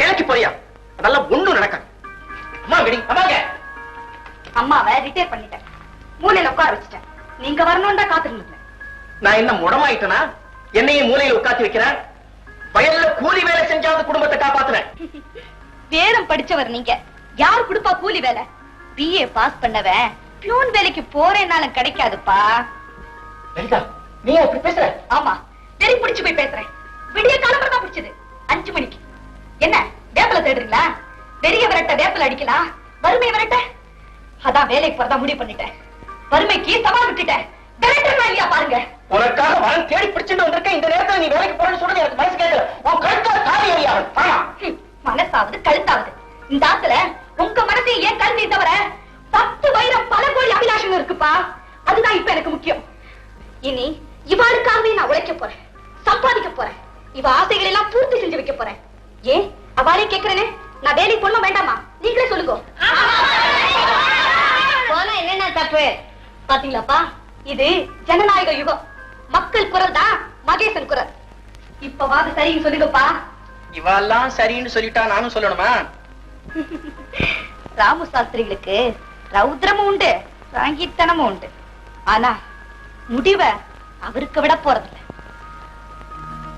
வேலைக்கு போறியா? அதெல்லாம் ஒண்ணும் நடக்காது. அம்மா விடி, அம்மாங்க. அம்மாவை ரிட்டையர் பண்ணிட்டேன், மூலையில உட்கார வச்சுட்டேன். நீங்க வரணும்டா காத்துருந்தேன். நான் என்ன முடமாயிட்டனா? என்னையும் மூலையில உட்காத்தி வைக்கிறேன். வயல்ல கூலி வேலை செஞ்சாவது குடும்பத்தை காப்பாத்துறேன். வேதம் படிச்சவர் நீங்க, யார் கொடுப்பா கூலி வேலை? பிஏ பாஸ் பண்ணவன் பியூன் வேலைக்கு போறேன்னாலும் கிடைக்காதுப்பா. லலிதா, நீ அப்படி பேசுற? ஆமா, தெரி பிடிச்சு போய் பேசுறேன். விடிய காலம்பரம் தான் பிடிச்சது, 5 மணிக்கு. என்ன வேப்பல தேடுறீங்களா? வெறிய விரட்ட வேப்பல அடிக்கலாம், வறுமை விரட்ட அதான் வேலைக்கு போறதா முடிவு பண்ணிட்டேன். வறுமைக்கு சவால் விட்டுட்டேன். இல்லையா பாருங்க, உனக்காக வரன் தேடி பிடிச்சிட்டு வந்திருக்க. இந்த நேரத்தில் நீ வேலைக்கு போறேன்னு சொல்றது எனக்கு மனசு கேட்கல. உன் கழுத்தா காரி அறியாமல் மனசாவது கழுத்தாவது. இந்த ஆத்துல உங்க மனசையும் ஏன் கல்வி தவிர 10 வயிறம் பல கோடி அபிலாஷம் இருக்குப்பா. அதுதான் இப்ப எனக்கு முக்கியம். இனி இவாளுக்காகவே நான் உழைக்க போறேன், சம்பாதிக்க போறேன். இவ ஆசைகள் எல்லாம் பூர்த்தி செஞ்சு வைக்க போறேன். ஏன் அவளே கேக்குறேனே, நான் வேலைக்கு போன வேண்டாமா? நீங்களே சொல்லுங்க. போனா என்னன்னா தப்பு? பாத்தீங்களாப்பா, இது ஜனநாயக யுகம். மக்கள் குரல் தான் மகேசன் குரல். இப்பவாது சரின்னு சொல்லுங்கப்பா. இவெல்லாம் சரின்னு சொல்லிட்டா நானும் சொல்லணுமா? ராமு சாஸ்திரிகளுக்கு ரௌத்ரமும் உண்டு, ராங்கித்தனமும் உண்டு. ஆனா முடிவை அவருக்கு விட போறதில்ல.